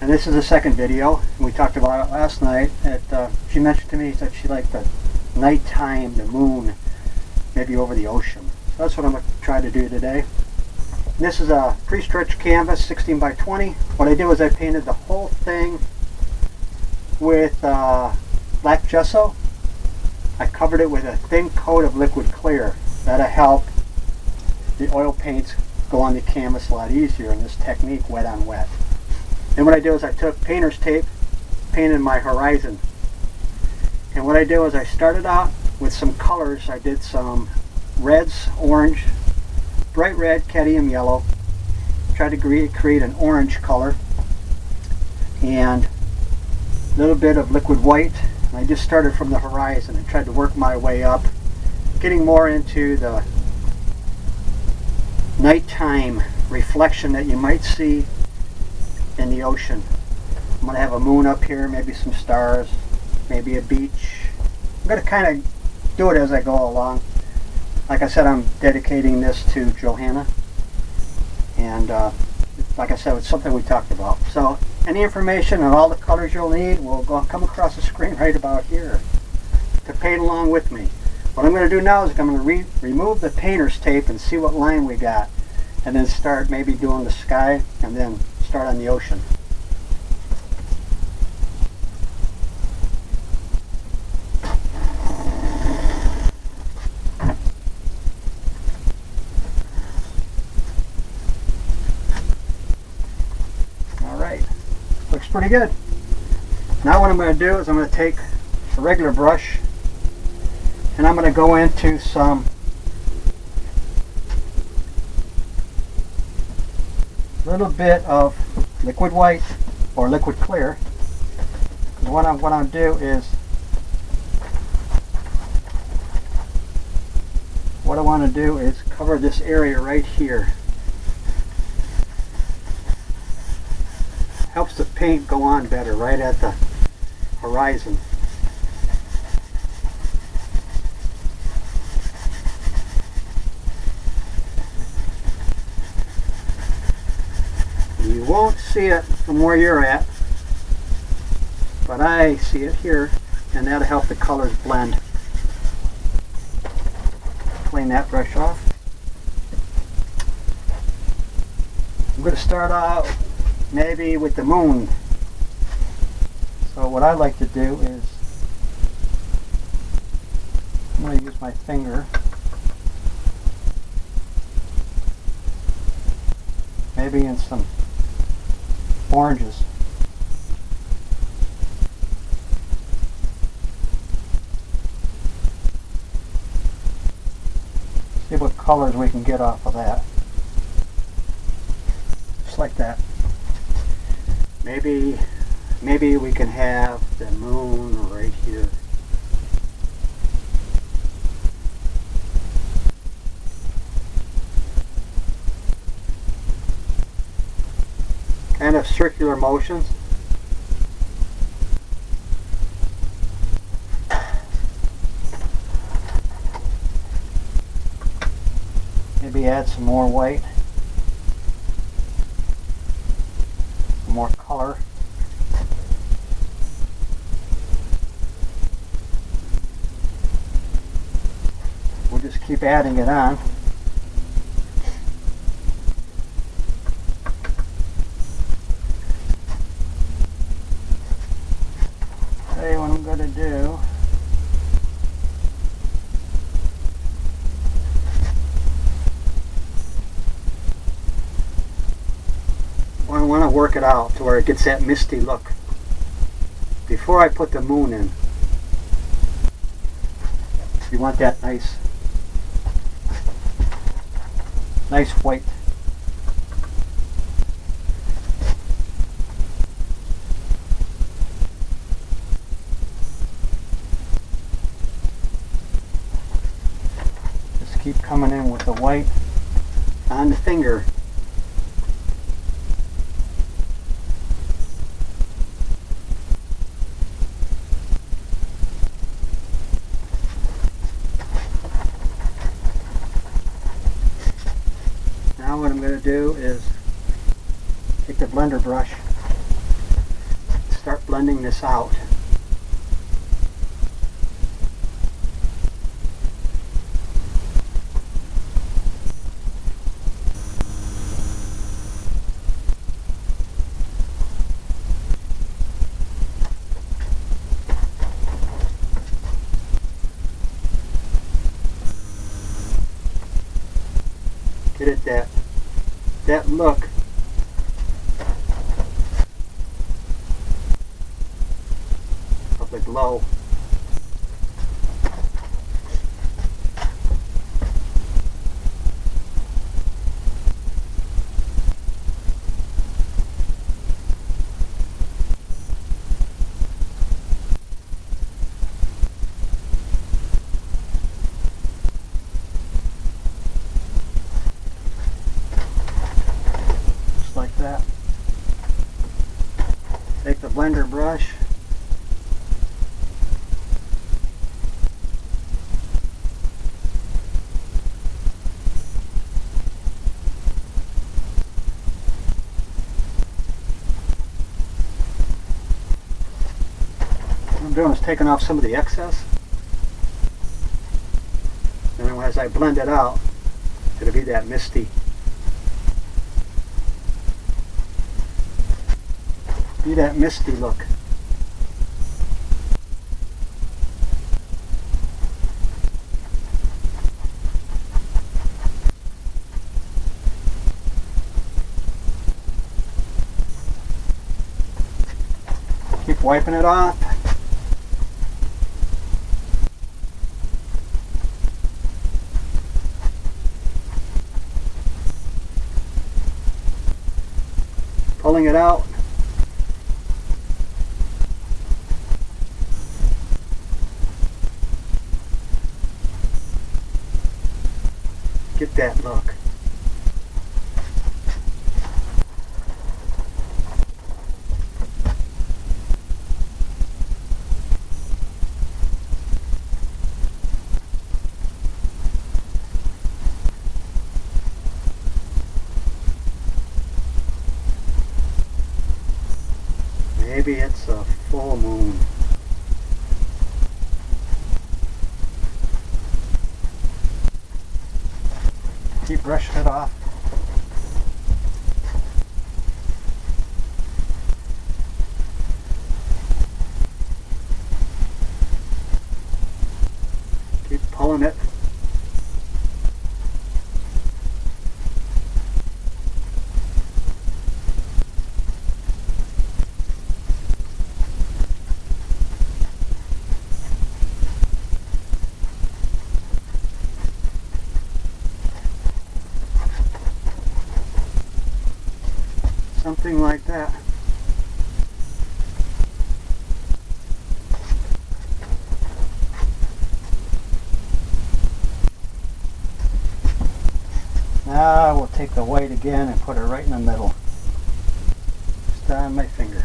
And this is the second video. We talked about it last night. She mentioned to me that she liked the nighttime, the moon, maybe over the ocean. So that's what I'm going to try to do today. This is a pre-stretched canvas, 16 by 20. What I did was I painted the whole thing with black gesso. I covered it with a thin coat of liquid clear. That'll help the oil paints go on the canvas a lot easier in this technique, wet on wet. And what I did is I took painter's tape, painted my horizon. And what I did was I started out with some colors. I did some reds, orange, bright red, cadmium yellow. Tried to create an orange color. And a little bit of liquid white. And I just started from the horizon and tried to work my way up, getting more into the nighttime reflection that you might see in the ocean. I'm going to have a moon up here, maybe some stars, maybe a beach. I'm going to kind of do it as I go along. Like I said, I'm dedicating this to Johanna, and like I said, it's something we talked about. So any information on all the colors you'll need will come across the screen right about here to paint along with me. What I'm going to do now is I'm going to remove the painter's tape and see what line we got, and then start maybe doing the sky, and then start on the ocean. Alright, looks pretty good. Now what I'm going to do is I'm going to take a regular brush and I'm going to go into some little bit of liquid white or liquid clear. What I'm do is what I want to do is cover this area right here. Helps the paint go on better right at the horizon. You won't see it from where you're at, but I see it here, and that'll help the colors blend. Clean that brush off. I'm going to start out maybe with the moon. So what I like to do is I'm going to use my finger. Maybe in some oranges. See what colors we can get off of that. Just like that. Maybe we can have the moon right here. Kind of circular motions. Maybe add some more white, some more color. We'll just keep adding it on. What I'm going to do I want to work it out to where it gets that misty look before I put the moon in. You want that nice white. Keep coming in with the white on the finger. Now what I'm going to do is take the blender brush start blending this out. Get it that look of the glow. Like that. Take the blender brush, what I'm doing is taking off some of the excess, and then as I blend it out, it'll be that misty. That misty look. Keep wiping it off. Pulling it out. Get that look. Maybe it's a full moon. Keep brushing it off. Keep pulling it. Something like that. Now we'll take the white again and put it right in the middle. Just on my finger.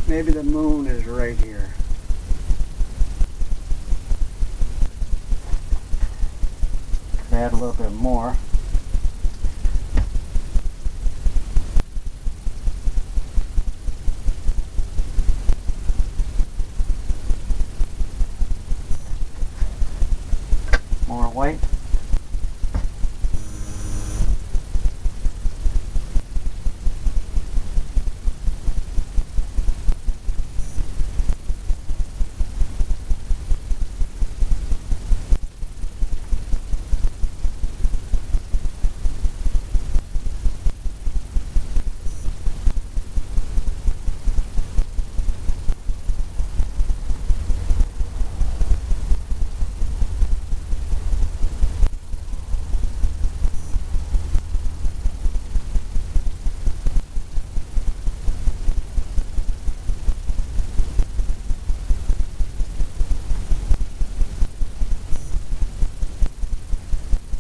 Maybe the moon is right here. Add a little bit more. More white.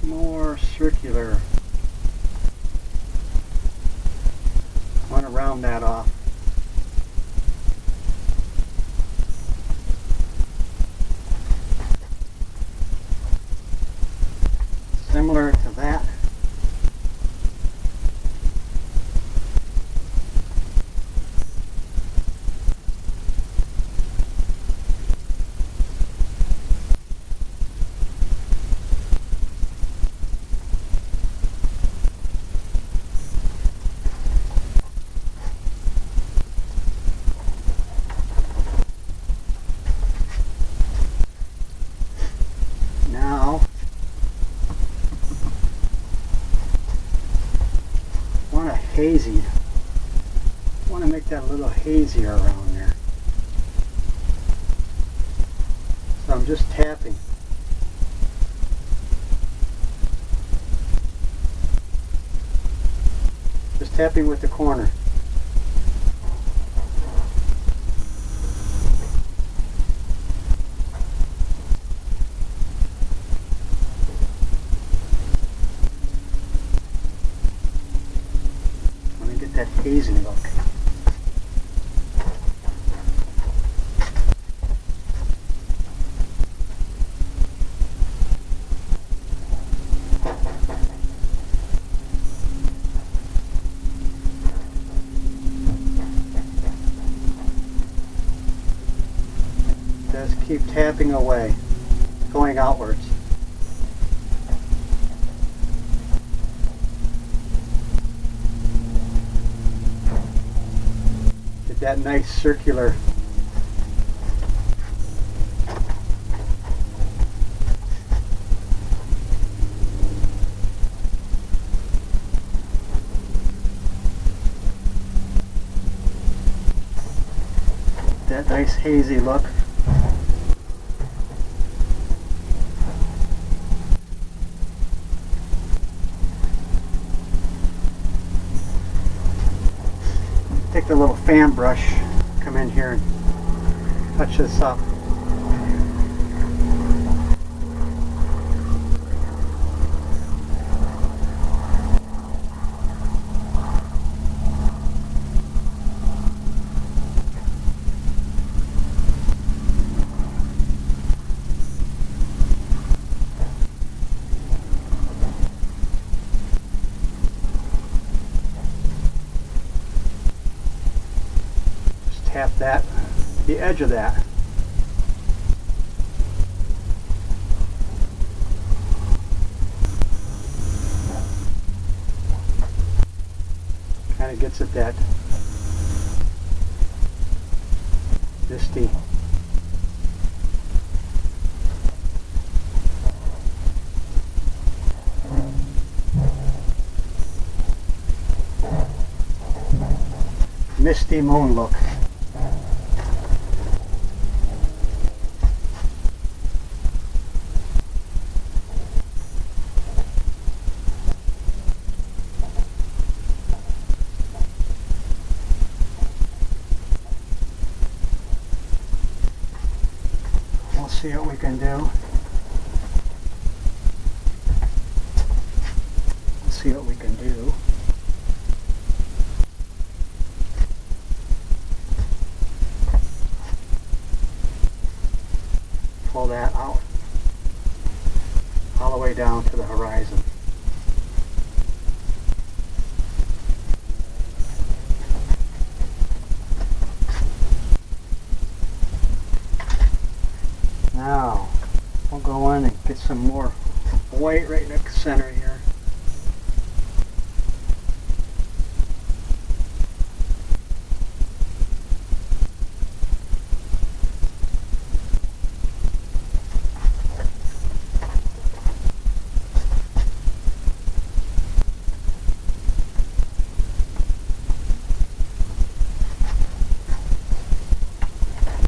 More circular. I want to round that off. Similar to that. hazy. I want to make that a little hazier around there. So I'm just tapping. Just tapping with the corner. Let me get that hazy look. Just keep tapping away, going outwards. Get that nice circular . That nice hazy look. Take the little fan brush, come in here and touch this up. Tap that, the edge of that. Kind of gets at that misty. Misty moon look. We'll see what we can do. Let's see what we can do. Pull that out all the way down to the horizon. Now we'll go in and get some more white right in the center here.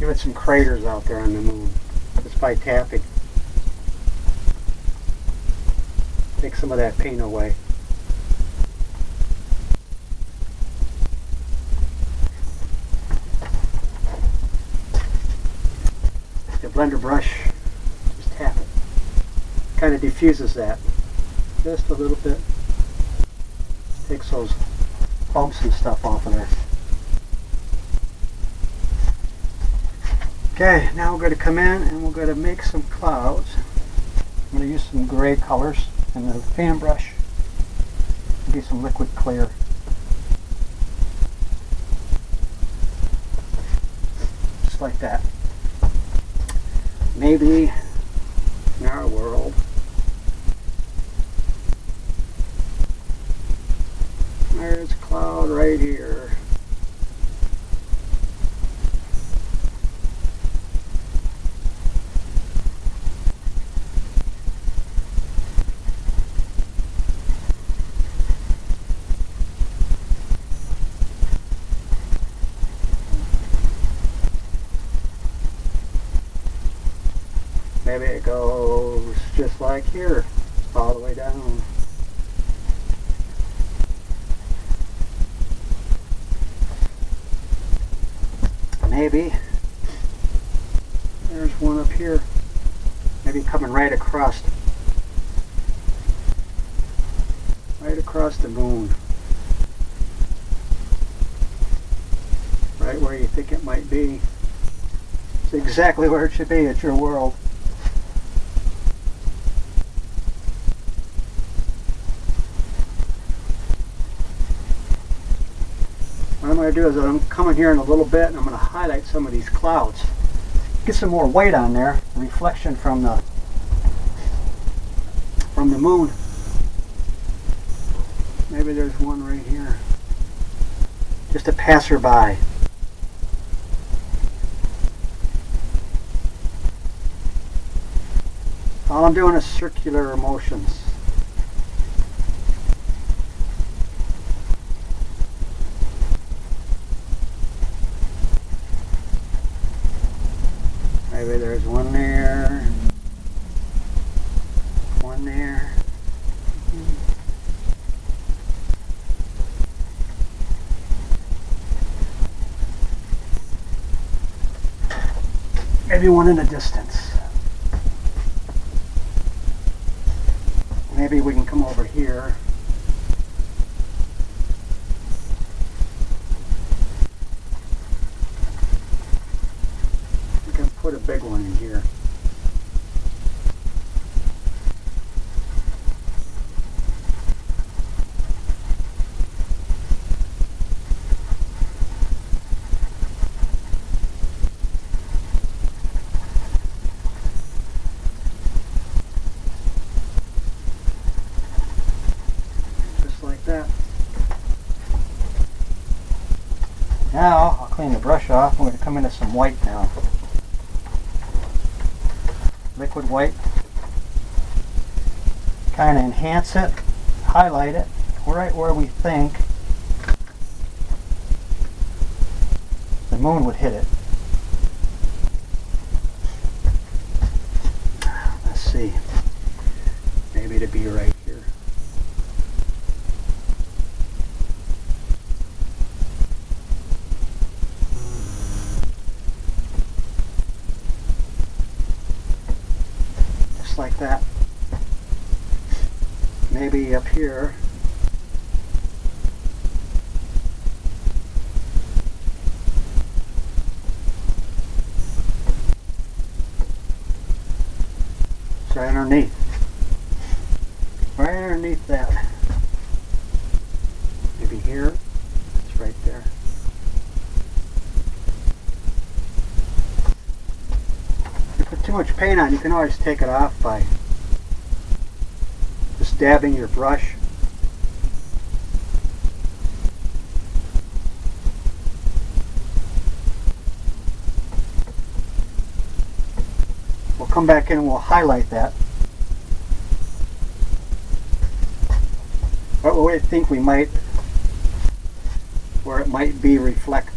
Give it some craters out there on the moon, just by tapping. Take some of that paint away. The blender brush, just tap it. Kind of diffuses that just a little bit. Takes those bumps and stuff off of there. Okay, now we're going to come in and we're going to make some clouds. I'm going to use some gray colors and the fan brush. Maybe some liquid clear. Just like that. Maybe in our world, there's a cloud right here. maybe it goes just like here, all the way down. Maybe there's one up here, maybe coming right across the moon, right where you think it might be. It's exactly where it should be. It's your world. What I'm going to do is I'm coming here in a little bit and I'm going to highlight some of these clouds. Get some more white on there, reflection from the moon. Maybe there's one right here. Just a passerby. All I'm doing is circular motions. Maybe there's one there, one there. Maybe one in the distance. Maybe we can come over here. We can put a big one in here. That. Now I'll clean the brush off. I'm going to come into some white now. Liquid white. Kind of enhance it, highlight it right where we think the moon would hit it. Let's see. Maybe to be right here. Like that. Maybe up here. It's right underneath. Right underneath that. Maybe here. It's right there. Too much paint on, you can always take it off by just dabbing your brush. We'll come back in and we'll highlight that. What we think we might, where it might be reflected.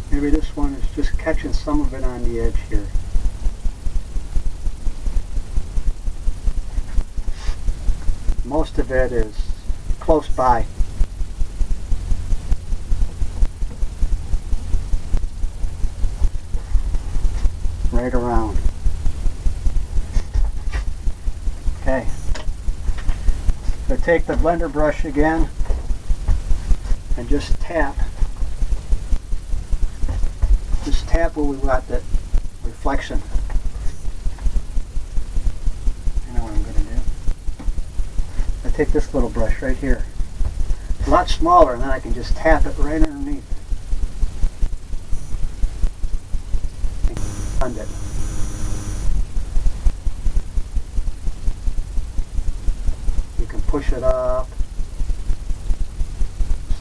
Maybe this one is just catching some of it on the edge here. Most of it is close by. Right around. Okay. So take the blender brush again and just tap. Just tap where we got that reflection. You know what I'm going to do? I take this little brush right here. It's a lot smaller, and then I can just tap it right underneath. And it. You can push it up.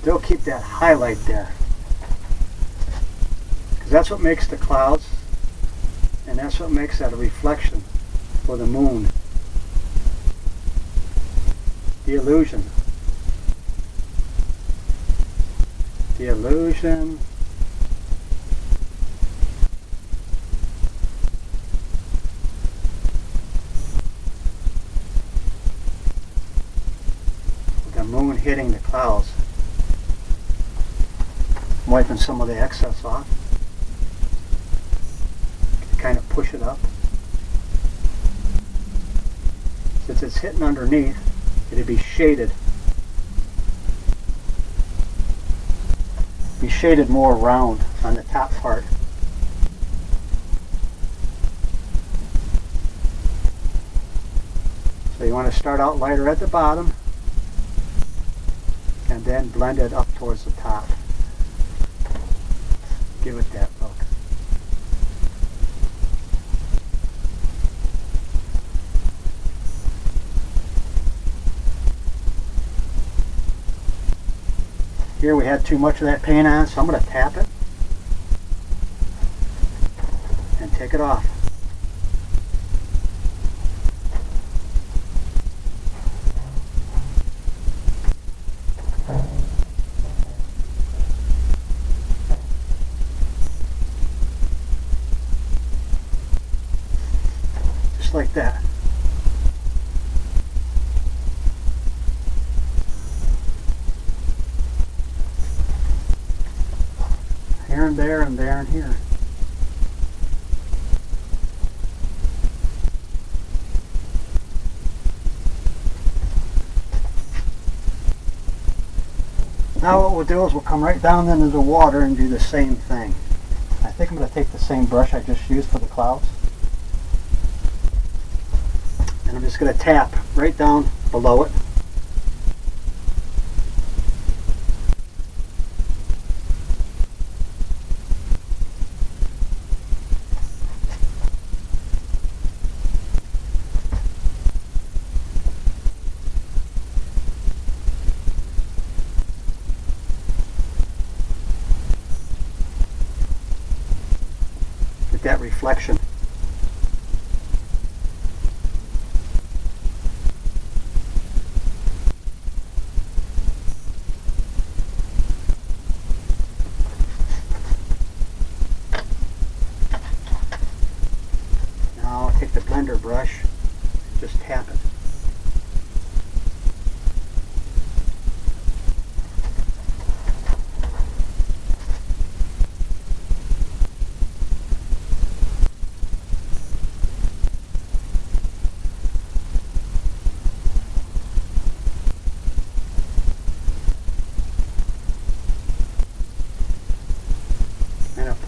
Still keep that highlight there. That's what makes the clouds, and that's what makes that a reflection for the moon. The illusion. The illusion moon hitting the clouds. I'm wiping some of the excess off. Kind of push it up. Since it's hitting underneath, it'd be shaded. Be shaded more round on the top part. So you want to start out lighter at the bottom and then blend it up towards the top. Give it that look. Here we had too much of that paint on, so I'm going to tap it and take it off. Just like that. Here and there and there and here. Now what we'll do is we'll come right down into the water and do the same thing. I think I'm going to take the same brush I just used for the clouds. And I'm just going to tap right down below it. That reflection. Now I'll take the blender brush, just tap it.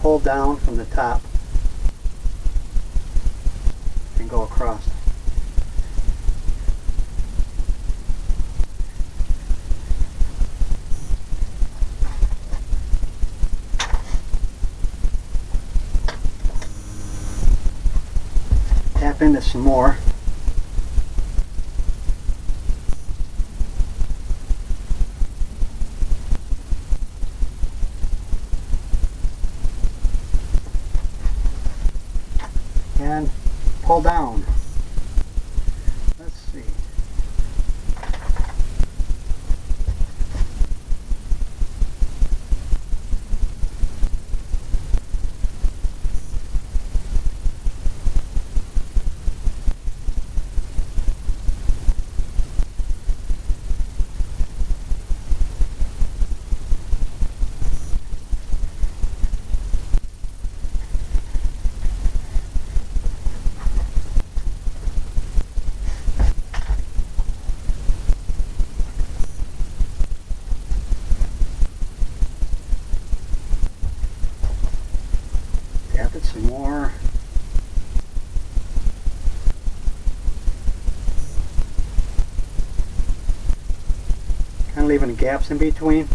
Pull down from the top and go across. Tap into some more. And pull down. Let's see. Tap it some more. Kind of leaving gaps in between.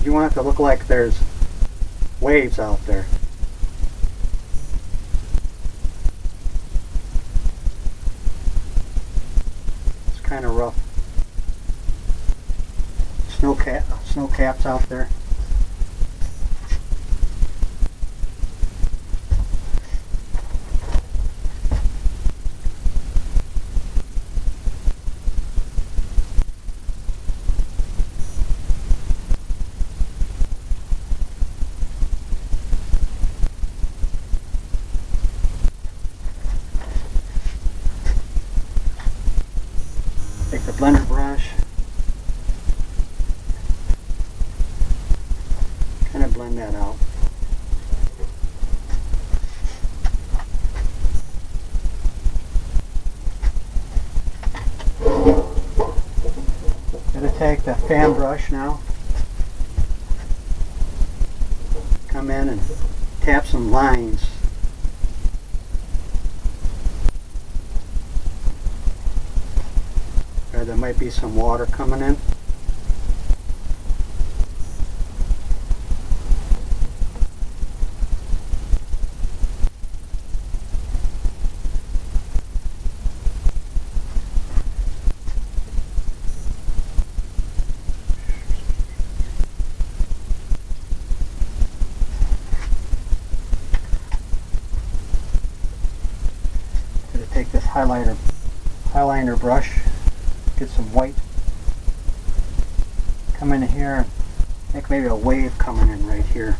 You want it to look like there's waves out there. It's kind of rough. Snow caps out there. Take the blender brush, kind of blend that out. Gonna take the fan brush now, come in and tap some lines. There might be some water coming in. I'm going to take this highlighter brush, get some white, come in here and make maybe a wave coming in right here.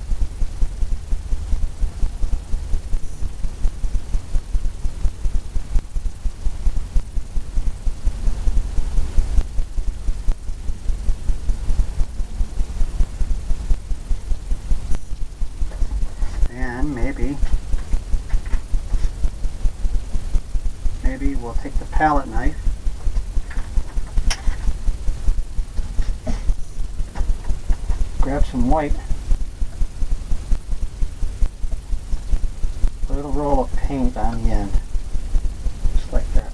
And maybe we'll take the palette knife, grab some white, a little roll of paint on the end, just like that.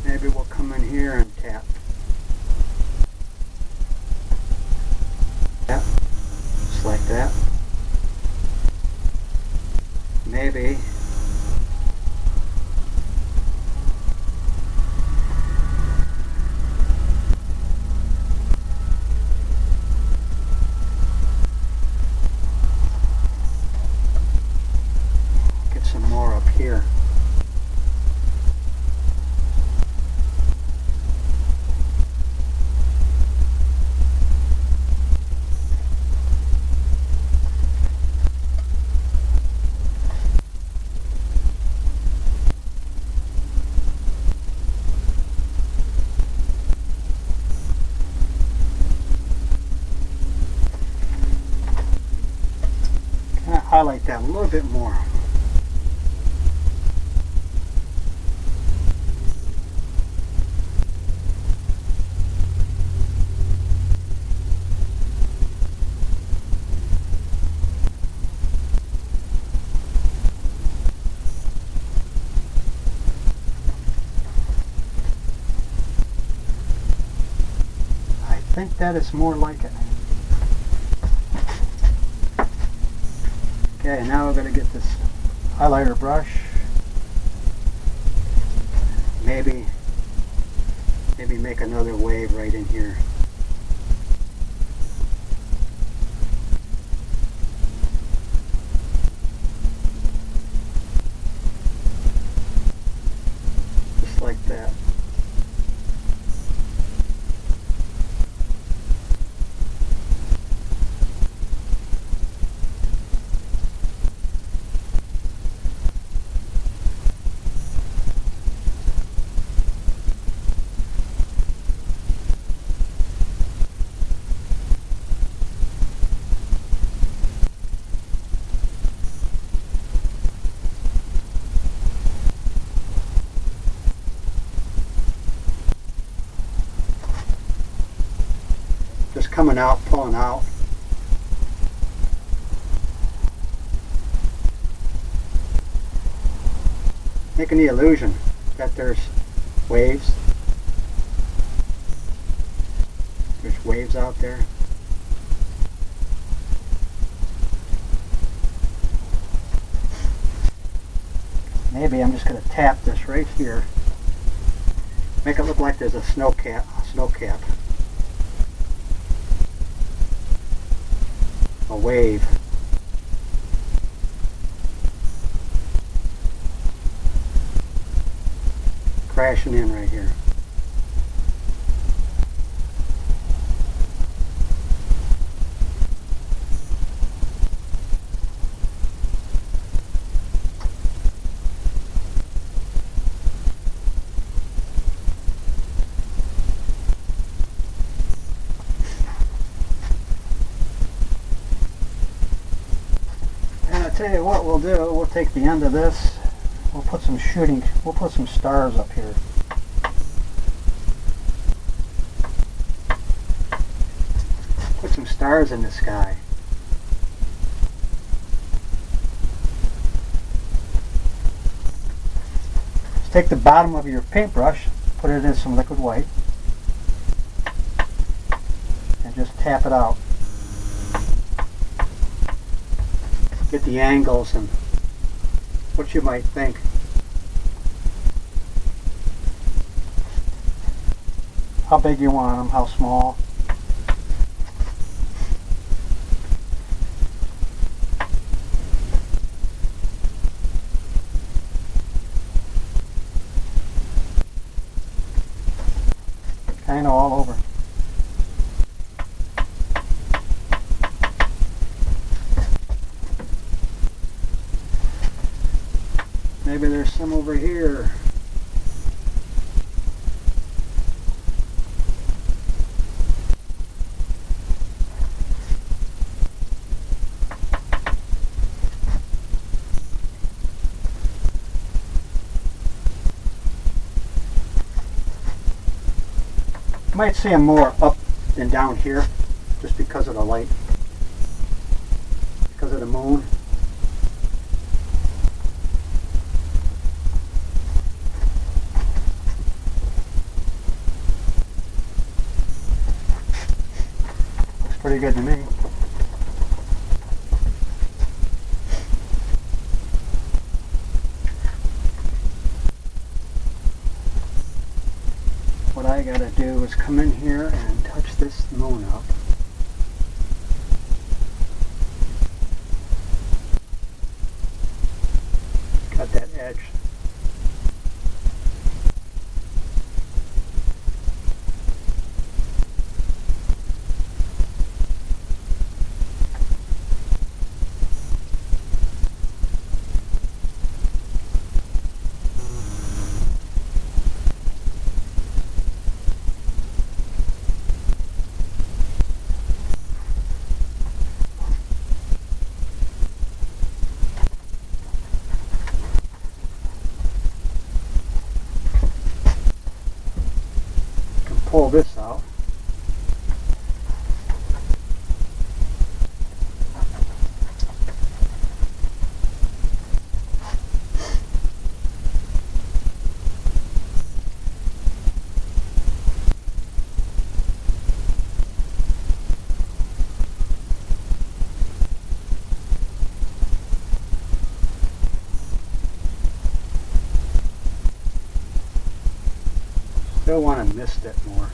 Maybe we'll come in here and tap. Tap, just like that. Maybe some more up here. Kind of highlight that a little bit more. I think that is more like it. Okay, now we're going to get this highlighter brush. Maybe make another wave right in here. Just like that. Just coming out, pulling out. Making the illusion that there's waves. There's waves out there. Maybe I'm just going to tap this right here. Make it look like there's a snow cap. A wave. Crashing in right here. tell you what we'll do, we'll take the end of this, we'll put some stars up here. Put some stars in the sky. Just take the bottom of your paintbrush, put it in some liquid white, and just tap it out. Get the angles and what you might think. How big you want them, how small. Kind of all over. Maybe there's some over here. You might see them more up than down here just because of the light, because of the moon. Pretty good to me. What I gotta do is come in here and touch this moon up. Got that edge. Pull this out. Still want to mist it more.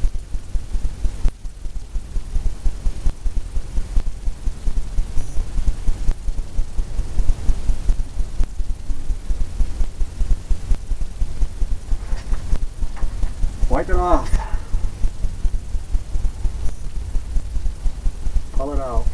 Wipe it off. Pull it out.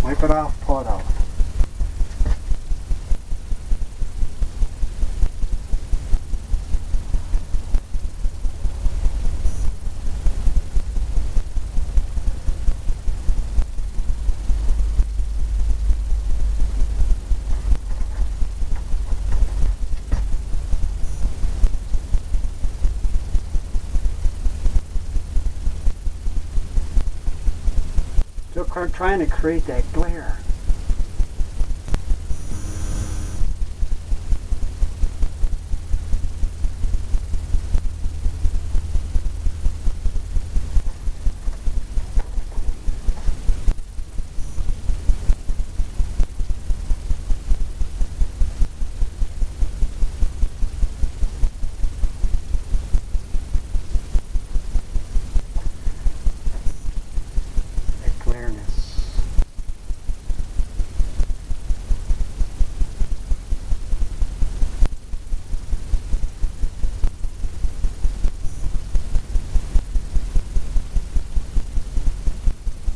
Wipe it off, pull it out. Still trying to create that glare.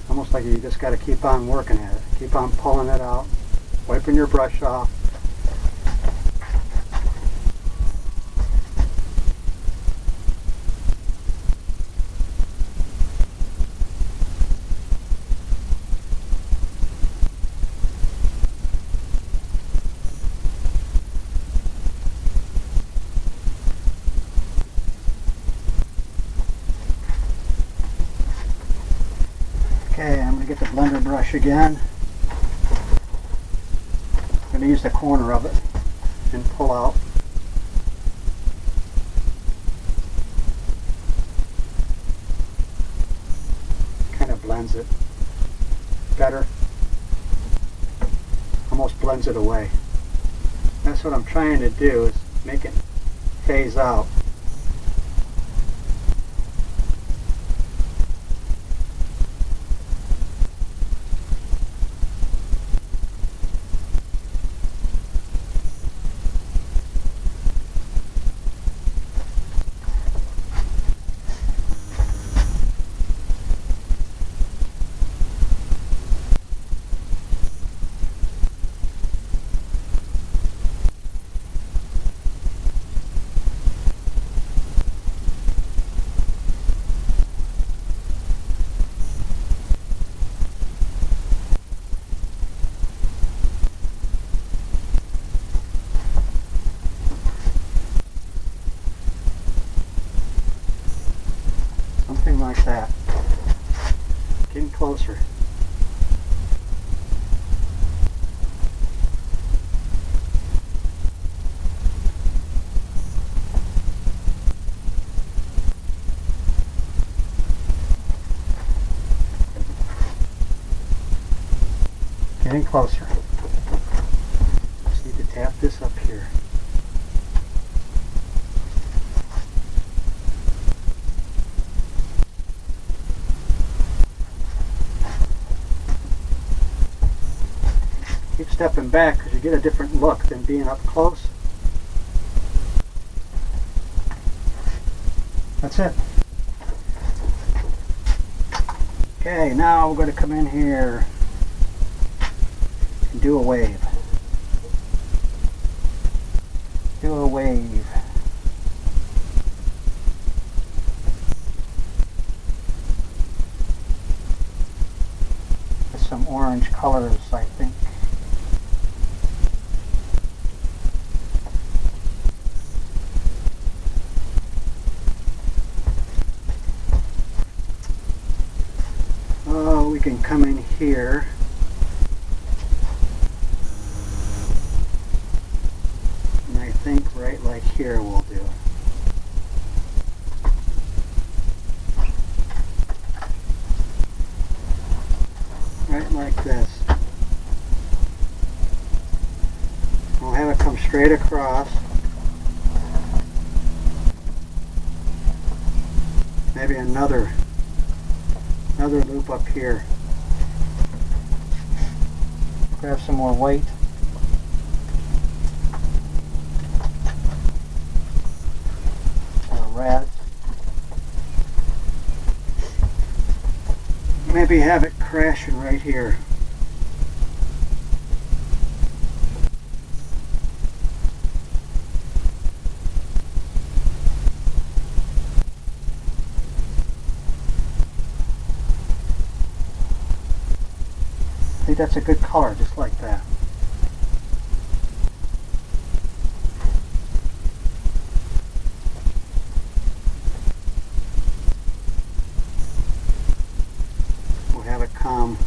Almost like you just got to keep on working at it. Keep on pulling it out, wiping your brush off. Okay, I'm going to get the blender brush again. I'm going to use the corner of it and pull out. Kind of blends it better. Almost blends it away. That's what I'm trying to do, is make it phase out. Something like that. Getting closer. Getting closer. Just need to tap this up here. Keep stepping back because you get a different look than being up close. That's it. Okay, now we're going to come in here and do a wave. Do a wave. With some orange colors, I think. Oh, we can come in here. And I think right like here we'll do. Right like this. We'll have it come straight across. Maybe another loop up here. Grab some more white. Or red. Maybe have it crashing right here. I think that's a good color, just like that. We'll have it come.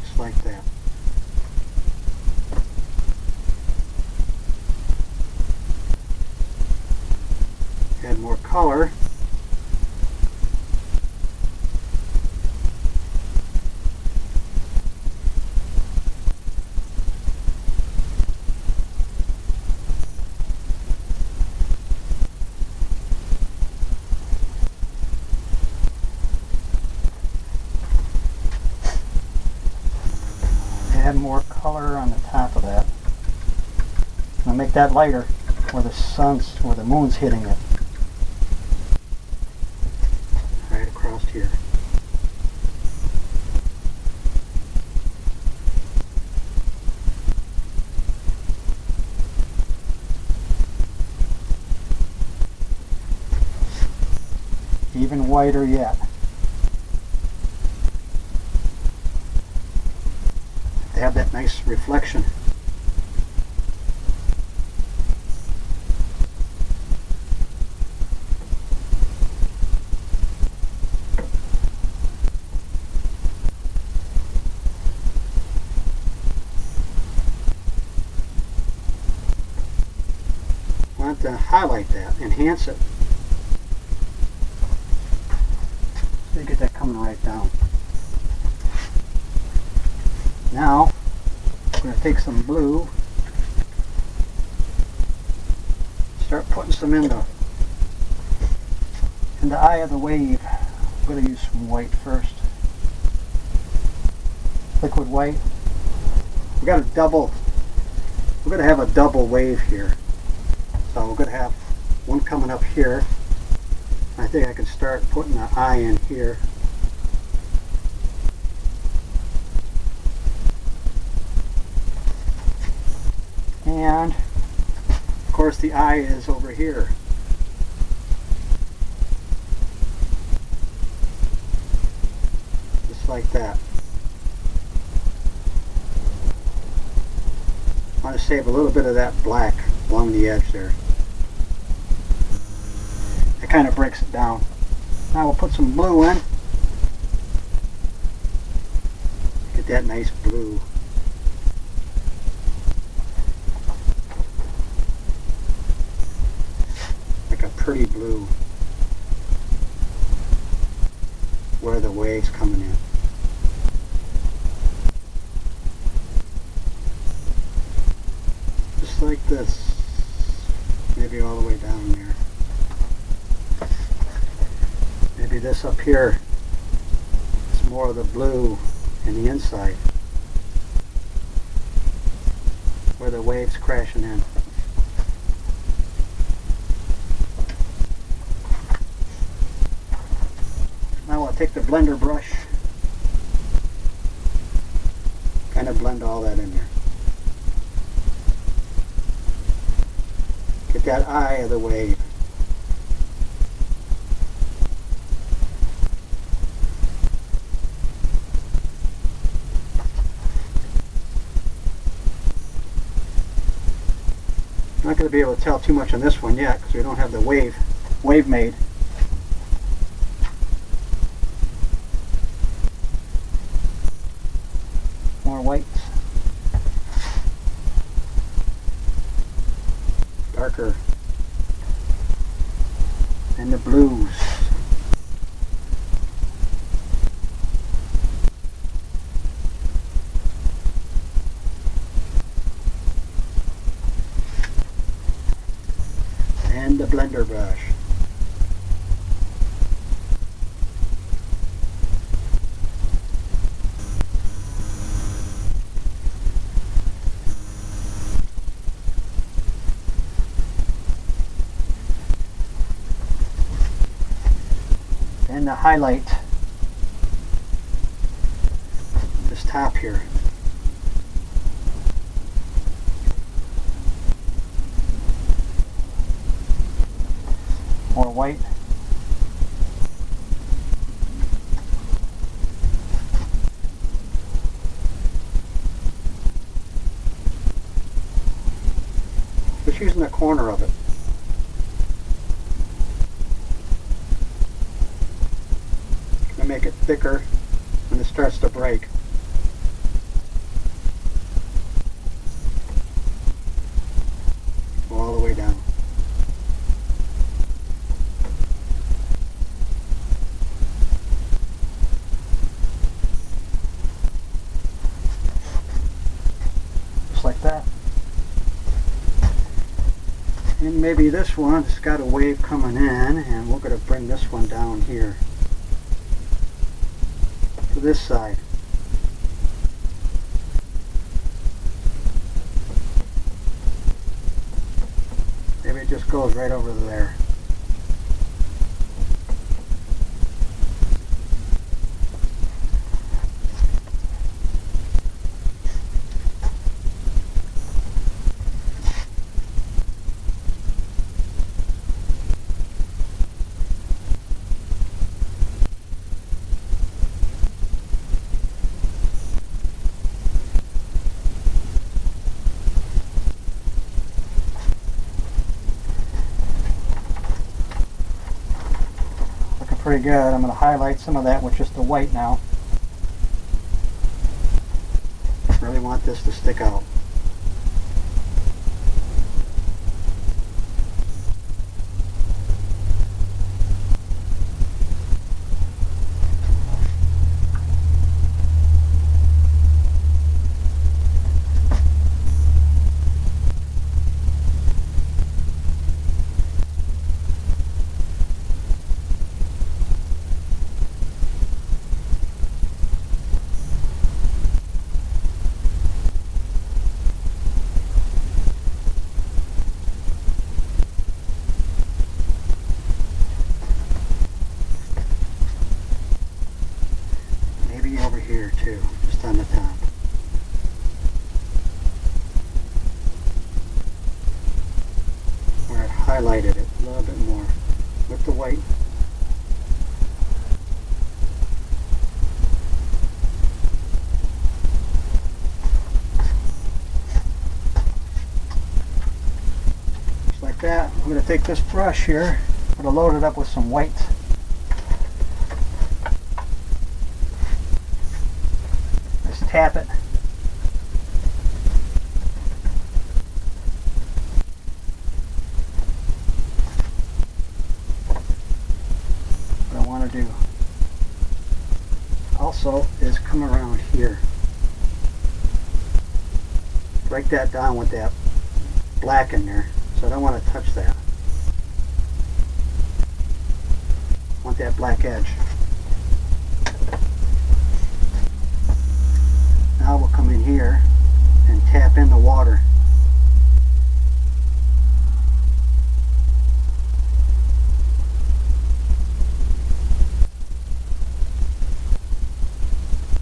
Just like that. Add more color. Add more color on the top of that. I'll make that lighter where the moon's hitting it. Right across here. Even whiter yet. To have that nice reflection. want to highlight that, enhance it. So you get that coming right down. Now, I'm going to take some blue, start putting some in the eye of the wave. I'm going to use some white first. Liquid white. We're going to have a double wave here. So we're going to have one coming up here. I think I can start putting the eye in here. And of course the eye is over here. Just like that. I want to save a little bit of that black along the edge there. It kind of breaks it down. Now we'll put some blue in. Get that nice blue. Like a pretty blue. Where the wave's coming in. Just like this. Maybe all the way down there. Maybe this up here is more of the blue in the inside. Where the wave's crashing in. Now I'll take the blender brush, kind of blend all that in there. Get that eye of the wave. I'm not going to be able to tell too much on this one yet because we don't have the wave made. More whites. Darker. And the blues. And the blender brush. And the highlight this top here. More white. Just using the corner of it. Gonna make it thicker when it starts to break. Go all the way down. Like that. And maybe this one has got a wave coming in, and we're going to bring this one down here to this side. Maybe it just goes right over there. Pretty good. I'm going to highlight some of that with just the white now. Really want this to stick out. highlighted it a little bit more with the white. Just like that. I'm going to take this brush here, I'm going to load it up with some white. Just tap it. Do also is come around here, break that down with that black in there, so I don't want to touch that. I want that black edge. Now we'll come in here and tap in the water.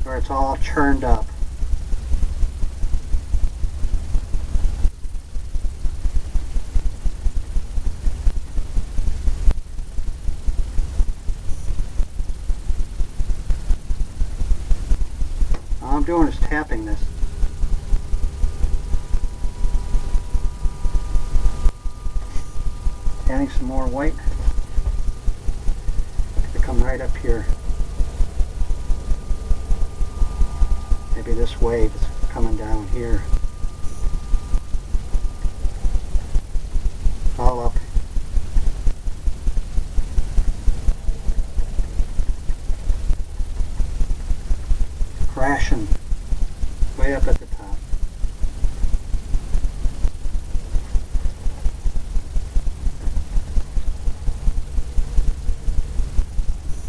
Where it's all churned up. All I'm doing is tapping this. Adding some more white to come right up here. Maybe this wave is coming down here. All up. Crashing way up at the top.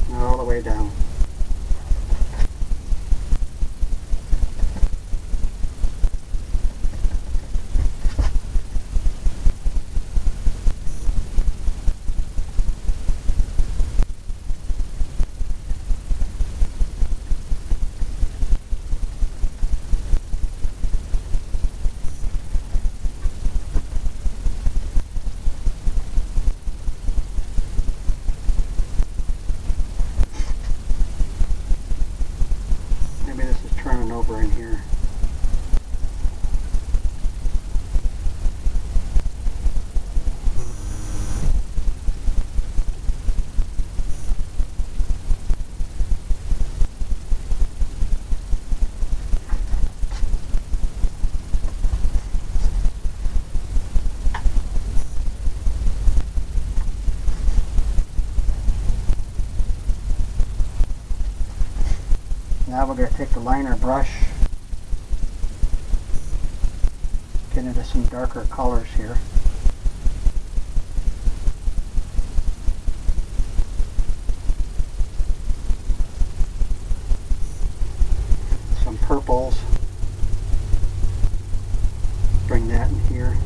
And all the way down. Over in here. Now we're going to take the liner brush, get into some darker colors here. Some purples. Bring that in here.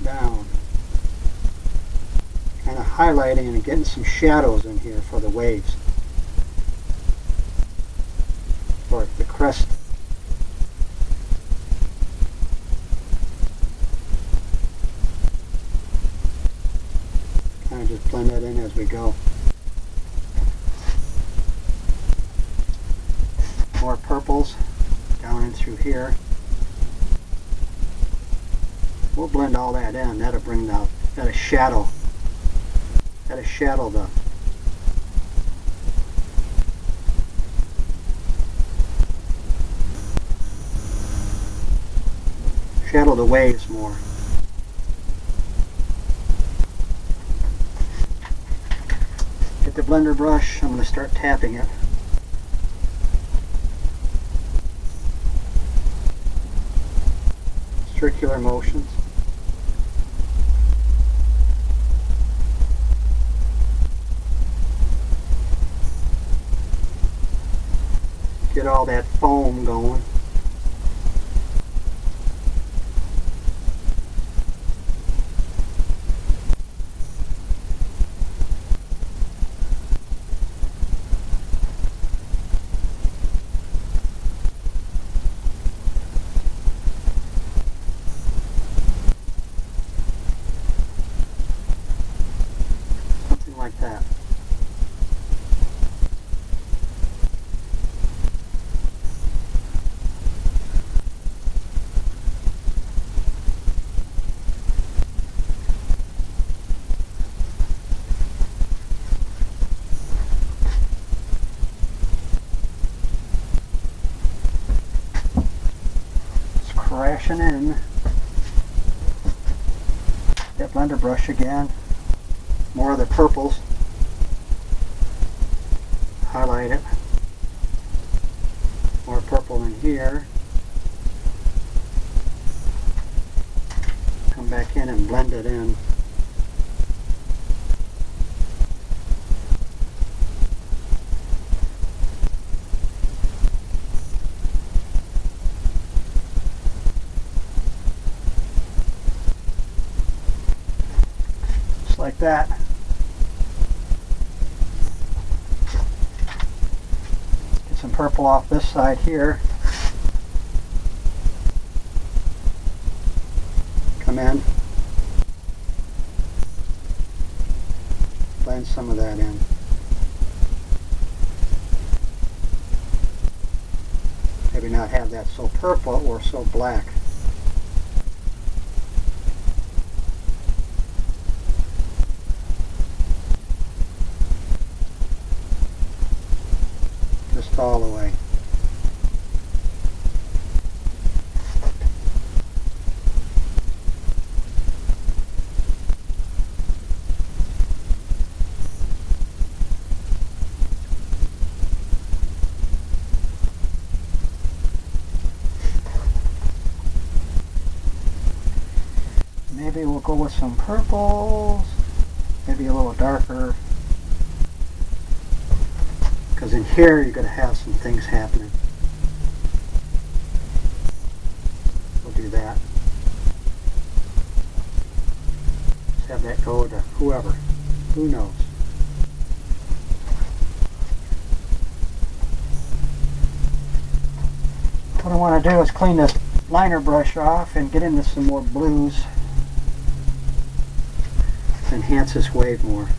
Down, kind of highlighting and getting some shadows in here for the waves, for the crest. Kind of just blend that in as we go. More purples down in through here. We'll blend all that in. That'll bring the, that'll shadow the waves more. Get the blender brush. I'm going to start tapping it. Circular motions. get all that foam going. Something like that. Crashing in. That blender brush again. More of the purples. Highlight it. More purple in here. Come back in and blend it in. Like that. Get some purple off this side here. Come in. Blend some of that in. Maybe not have that so purple or so black. Just all the way. Maybe we'll go with some purples, maybe a little darker. Because in here you're going to have some things happening. We'll do that. Let's have that go to whoever. Who knows? What I want to do is clean this liner brush off and get into some more blues. To enhance this wave more.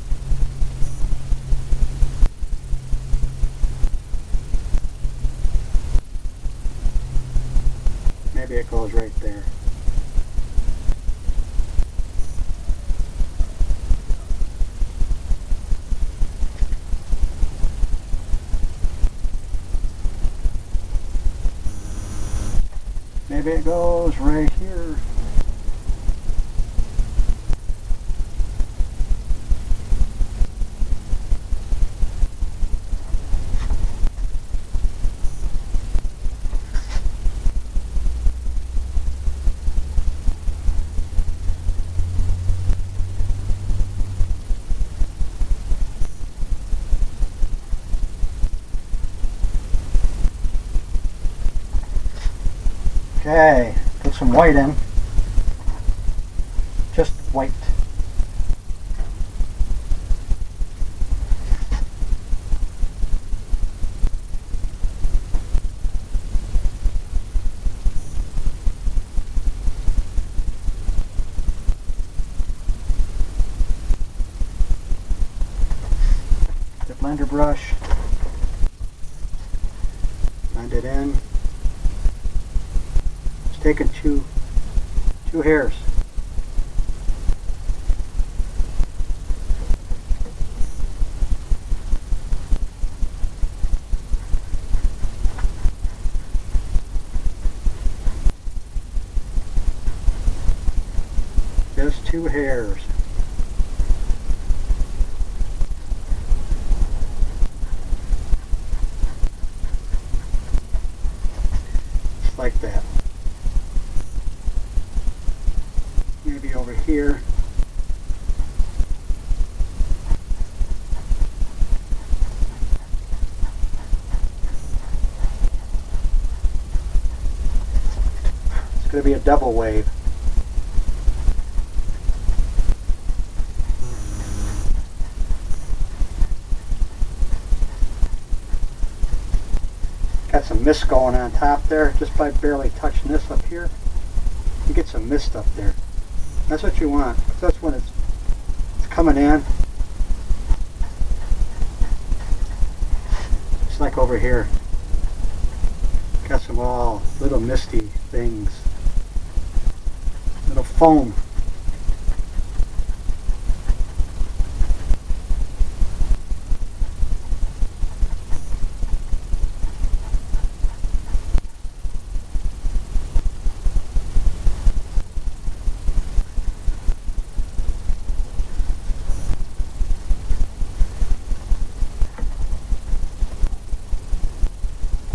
Maybe it goes right there. Maybe it goes right here. Okay, put some white in. Just white. The blender brush. Blend it in. Taking two hairs. Just 2 hairs. Just like that. Maybe over here. be a double wave. Got some mist going on top there just by barely touching this up here. You get some mist up there. That's what you want. That's when it's coming in. It's like over here. Got some all little misty things. Little foam.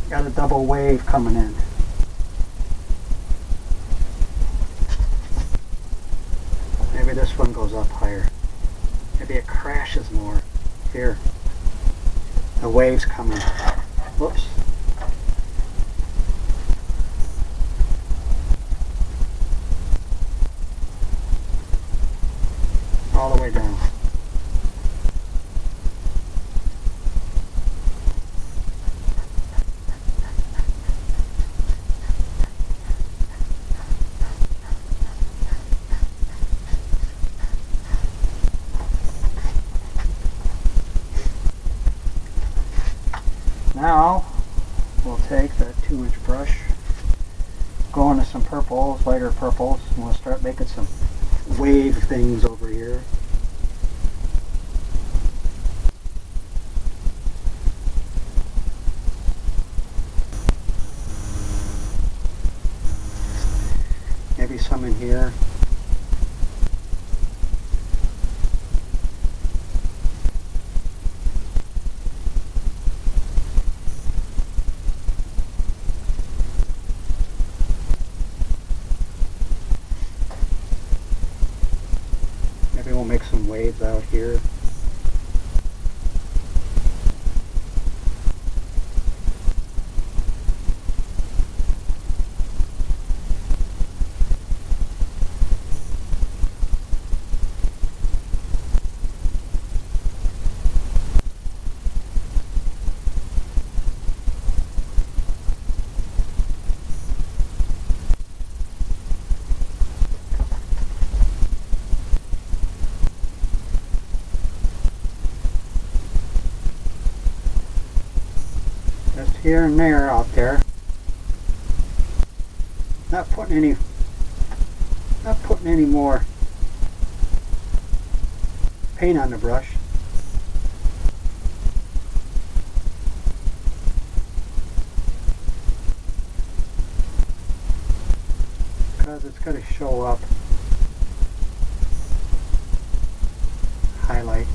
Got a double wave coming in. Maybe this one goes up higher. Maybe it crashes more. Here. The wave's coming. Whoops. All the way down. Now we'll take that 2-inch brush, go into some purples, lighter purples, and we'll start making some wave things over here. Maybe some in here. Maybe we'll make some waves out here. Just here and there out there. Not putting any more paint on the brush. Because it's going to show up highlight.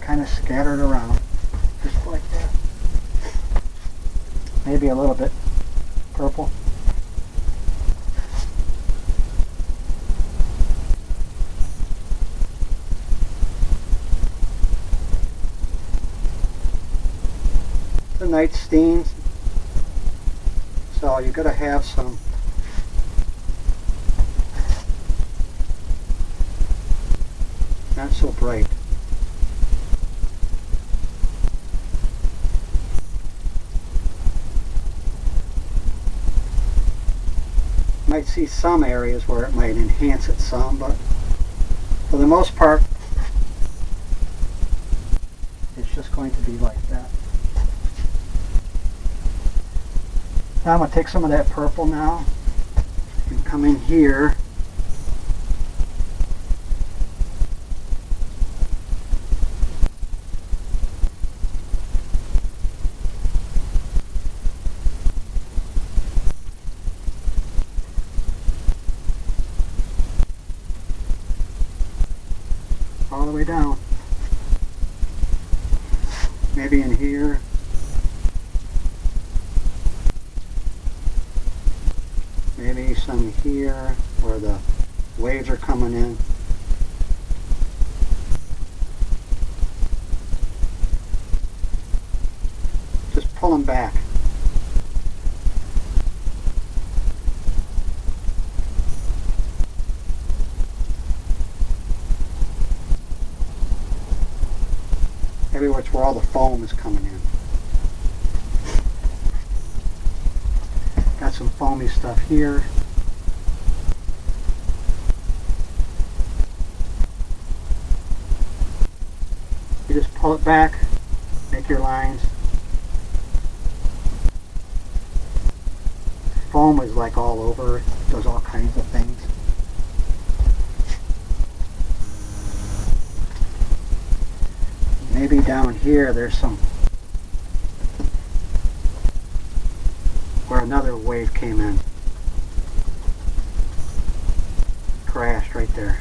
Kind of scattered around, just like that. Maybe a little bit purple. The night steams, so you got to have some not so bright. Might see some areas where it might enhance it some, but for the most part it's just going to be like that. Now I'm going to take some of that purple now and come in here all the way down. Maybe in here. Maybe some here where the waves are coming in. pulling back. Everywhere it's where all the foam is coming in. Got some foamy stuff here. You just pull it back, make your lines. Foam is like all over, it does all kinds of things. Maybe down here there's some, where another wave came in. Crashed right there.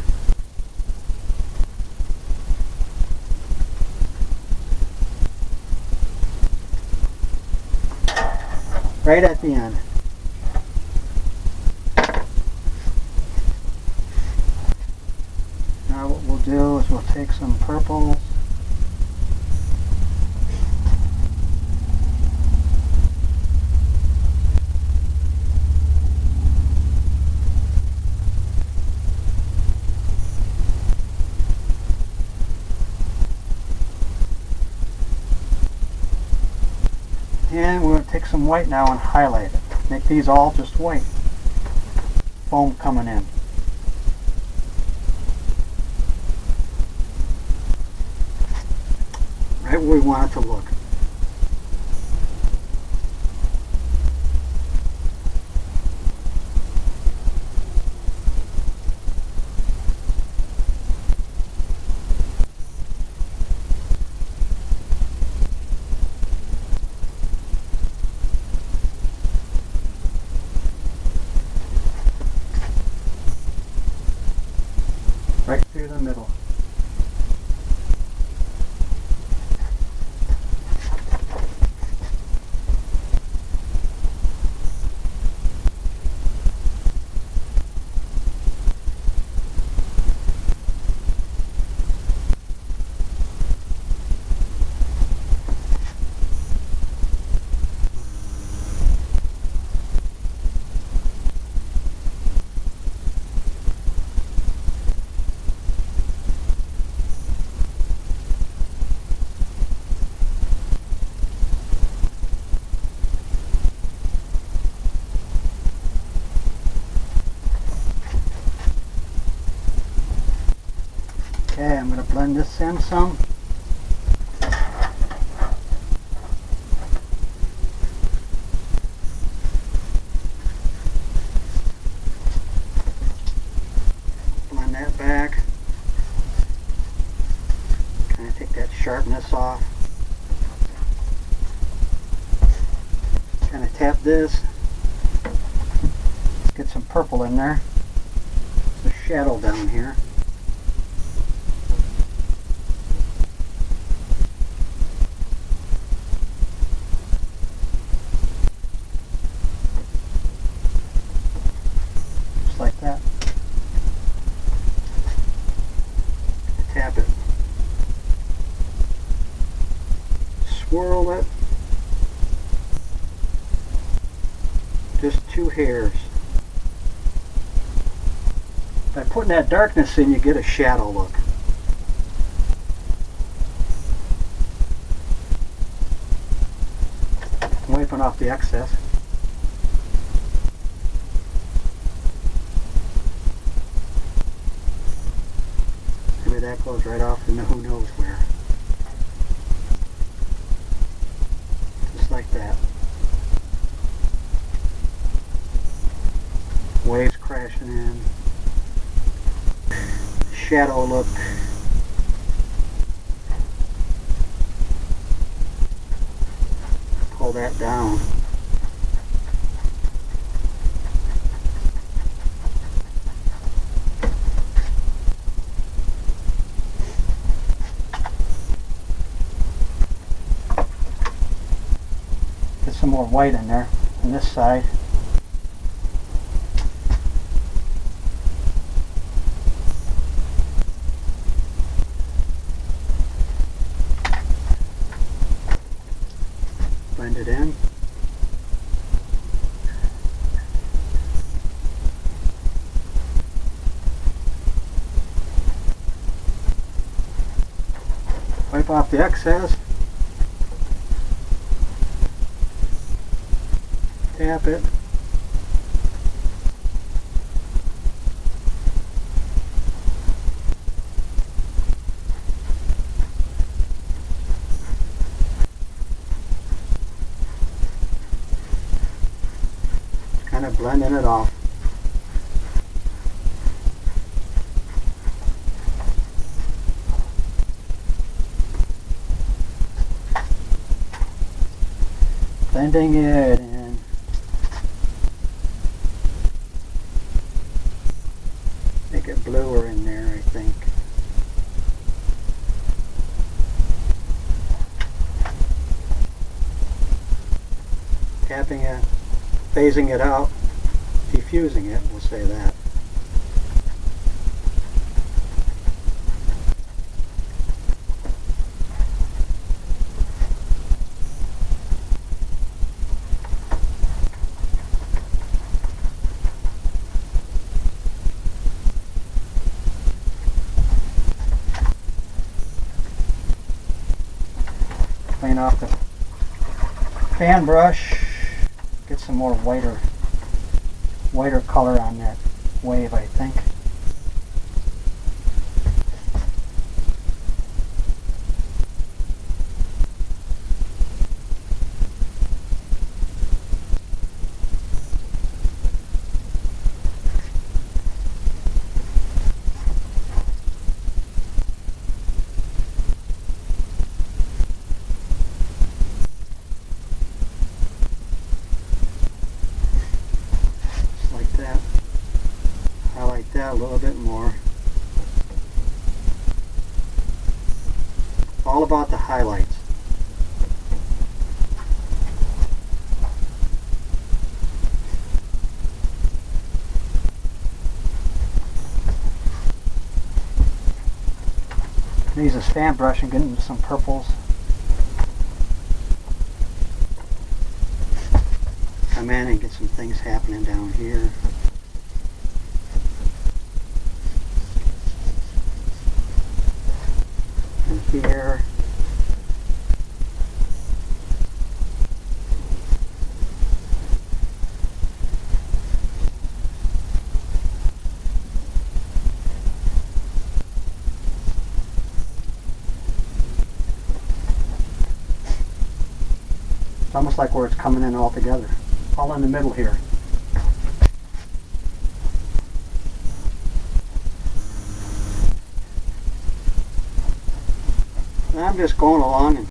Right at the end. Now what we'll do is we'll take some purple. And we're going to take some white now and highlight it. Make these all just white. Foam coming in. Right where we want it to look. Right through the middle. Okay, I'm going to blend this in some. Blend that back. Kind of take that sharpness off. Kind of tap this. Let's get some purple in there. There's a shadow down here. Like that. Tap it. Swirl it. Just 2 hairs. By putting that darkness in, you get a shadow look. Wiping off the excess. Maybe that goes right off into who knows where. Just like that. Waves crashing in. Shadow look. Pull that down. Get some more white in there on this side. Blend it in. Wipe off the excess. Tap it. Kind of blending it off. Blending it in. Make it bluer in there, I think. Tapping it, phasing it out, diffusing it, we'll say that. Clean off the fan brush, get some more whiter color on that wave, I think. That a little bit more. All about the highlights. Use a stamp brush and get into some purples. Come in and get some things happening down here. Here. It's almost like where it's coming in all together, all in the middle here. I'm just going along and